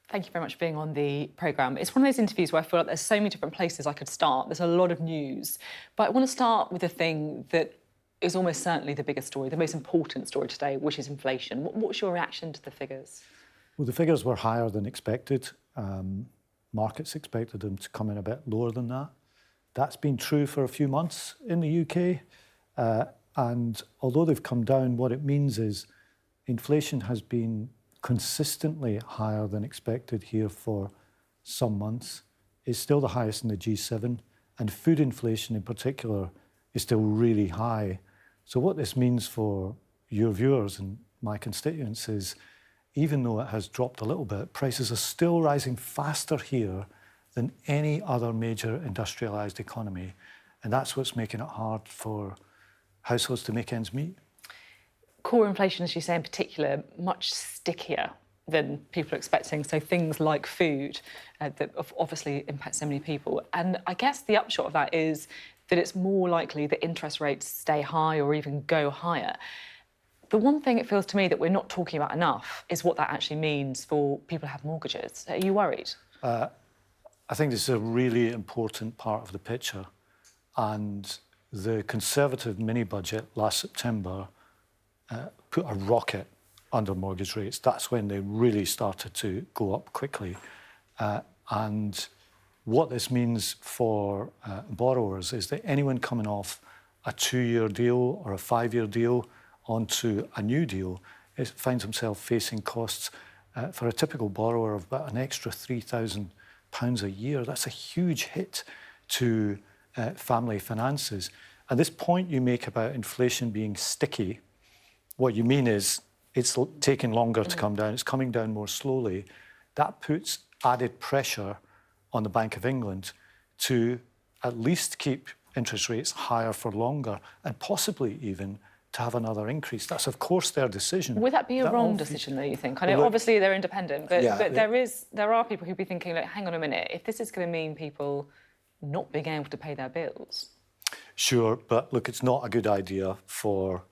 Thank you very much for being on the programme. It's one of those interviews where I feel like there's so many different places I could start. There's a lot of news. But I want to start with the thing that is almost certainly the biggest story, the most important story today, which is inflation. What's your reaction to the figures? Well, the figures were higher than expected. Markets expected them to come in a bit lower than that. That's been true for a few months in the UK. And although they've come down, what it means is inflation has been consistently higher than expected here for some months. It's still the highest in the G7, and food inflation in particular is still really high. So what this means for your viewers and my constituents is, even though it has dropped a little bit, prices are still rising faster here than any other major industrialised economy. And that's what's making it hard for households to make ends meet. Core inflation, as you say in particular, much stickier than people are expecting. So things like food that obviously impact so many people. And I guess the upshot of that is that it's more likely that interest rates stay high or even go higher. The one thing it feels to me that we're not talking about enough is what that actually means for people who have mortgages. Are you worried? I think this is a really important part of the picture. And the Conservative mini-budget last September put a rocket under mortgage rates. That's when they really started to go up quickly. And what this means for borrowers is that anyone coming off a 2-year deal or a 5-year deal onto a new deal finds himself facing costs for a typical borrower of about an extra £3,000 a year. That's a huge hit to family finances. And this point you make about inflation being sticky, what you mean is it's taking longer to come down, it's coming down more slowly. That puts added pressure on the Bank of England to at least keep interest rates higher for longer and possibly even to have another increase. That's, of course, their decision. Would that be a wrong decision, though, you think? I know, obviously, they're independent, but, there are people who'd be thinking, like, hang on a minute, if this is going to mean people not being able to pay their bills... Sure, but look, it's not a good idea for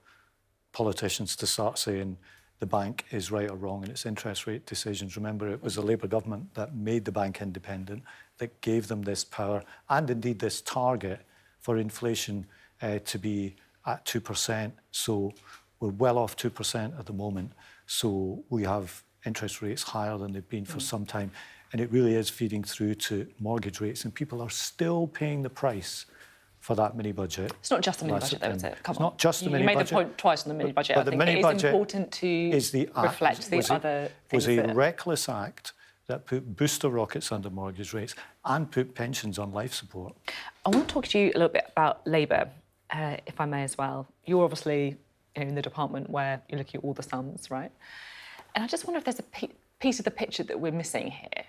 politicians to start saying the bank is right or wrong in its interest rate decisions. Remember, it was the Labour government that made the bank independent, that gave them this power and indeed this target for inflation to be at 2%. So we're well off 2% at the moment. So we have interest rates higher than they've been for some time. And it really is feeding through to mortgage rates. And people are still paying the price for that mini-budget. It's not just the mini-budget, though, is it? It's not just the mini-budget. You made the point twice on the mini-budget. But the mini-budget it is important to reflect the other things. Was a reckless act that put booster rockets under mortgage rates and put pensions on life support. I want to talk to you a little bit about Labour, if I may as well. You're obviously in the department where you're looking at all the sums, right? And I just wonder if there's a piece of the picture that we're missing here.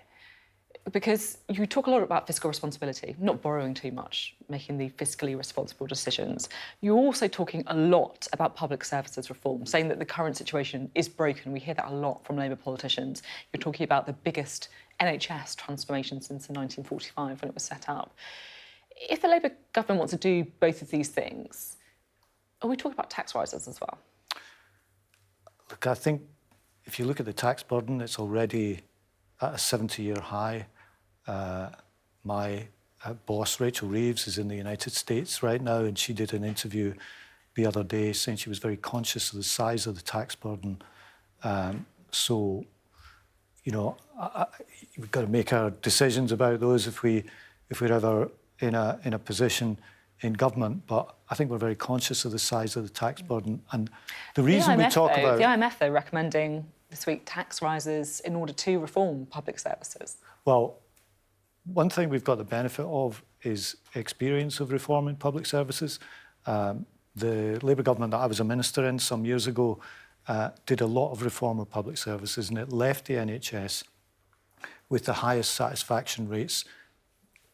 Because you talk a lot about fiscal responsibility, not borrowing too much, making the fiscally responsible decisions. You're also talking a lot about public services reform, saying that the current situation is broken. We hear that a lot from Labour politicians. You're talking about the biggest NHS transformation since the 1945 when it was set up. If the Labour government wants to do both of these things, are we talking about tax rises as well? Look, I think if you look at the tax burden, it's already at a 70-year high. My boss, Rachel Reeves, is in the United States right now, and she did an interview the other day saying she was very conscious of the size of the tax burden. So, you know, we've got to make our decisions about those if we're ever in a position in government. But I think we're very conscious of the size of the tax burden. And the reason we talk about... The IMF, though, recommending this week tax rises in order to reform public services. Well, one thing we've got the benefit of is experience of reforming public services. The Labour government that I was a minister in some years ago did a lot of reform of public services, and it left the NHS with the highest satisfaction rates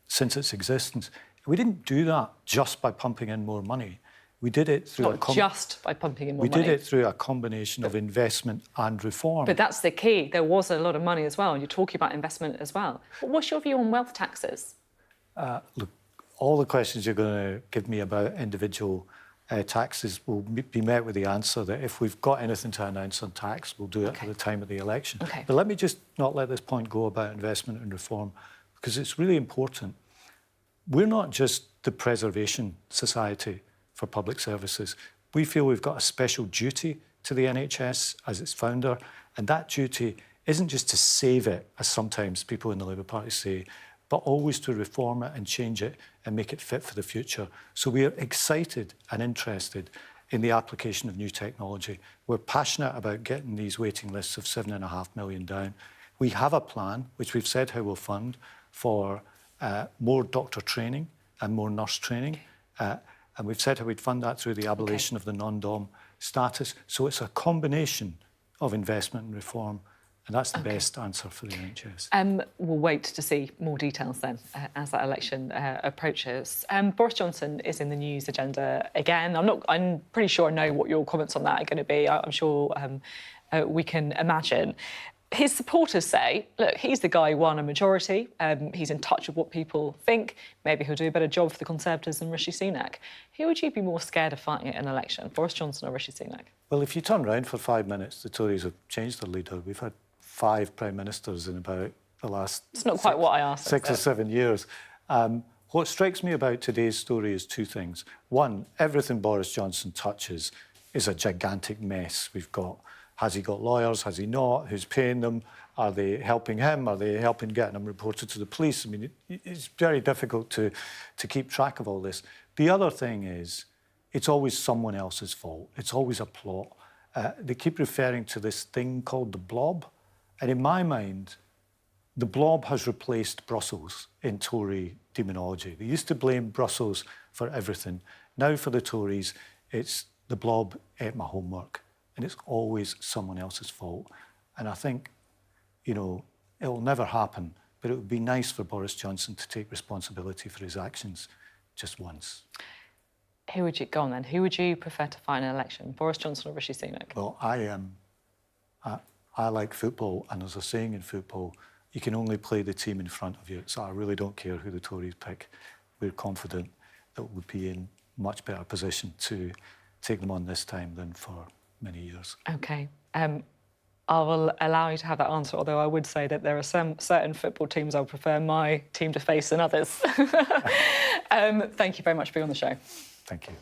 since its existence. We didn't do that just by pumping in more money. We did it through Not just by pumping in more money. We did it through a combination of investment and reform. But that's the key. There was a lot of money as well, and you're talking about investment as well. But what's your view on wealth taxes? Look, all the questions you're going to give me about individual taxes will be met with the answer that if we've got anything to announce on tax, we'll do it at the time of the election. Okay. But let me just not let this point go about investment and reform, because it's really important. We're not just the preservation society for public services. We feel we've got a special duty to the NHS as its founder, and that duty isn't just to save it, as sometimes people in the Labour Party say, but always to reform it and change it and make it fit for the future. So we are excited and interested in the application of new technology. We're passionate about getting these waiting lists of 7.5 million down. We have a plan, which we've said how we'll fund, for more doctor training and more nurse training. And we've said how we'd fund that through the abolition of the non-dom status. So it's a combination of investment and reform. And that's the best answer for the NHS. We'll wait to see more details then as that election approaches. Boris Johnson is in the news agenda again. I'm pretty sure I know what your comments on that are going to be. I'm sure we can imagine. His supporters say, look, he's the guy who won a majority. He's in touch with what people think. Maybe he'll do a better job for the Conservatives than Rishi Sunak. Who would you be more scared of fighting in an election, Boris Johnson or Rishi Sunak? Well, if you turn around for 5 minutes, the Tories have changed their leader. We've had 5 Prime Ministers in about the last It's not quite what I asked. 6 or 7 years. What strikes me about today's story is 2 things. One, everything Boris Johnson touches is a gigantic mess. We've got, has he got lawyers? Has he not? Who's paying them? Are they helping him? Are they helping getting him reported to the police? I mean, it's very difficult to keep track of all this. The other thing is, it's always someone else's fault. It's always a plot. They keep referring to this thing called the blob. And in my mind, the blob has replaced Brussels in Tory demonology. They used to blame Brussels for everything. Now for the Tories, it's the blob ate my homework. And it's always someone else's fault. And I think, you know, it will never happen, but it would be nice for Boris Johnson to take responsibility for his actions just once. Who would you go on then? Who would you prefer to fight in an election, Boris Johnson or Rishi Sunak? Well, I like football, and there's a saying in football, you can only play the team in front of you. So I really don't care who the Tories pick. We're confident that we'll be in much better position to take them on this time than for many years. OK. I will allow you to have that answer, although I would say that there are some certain football teams I would prefer my team to face than others. Thank you very much for being on the show. Thank you.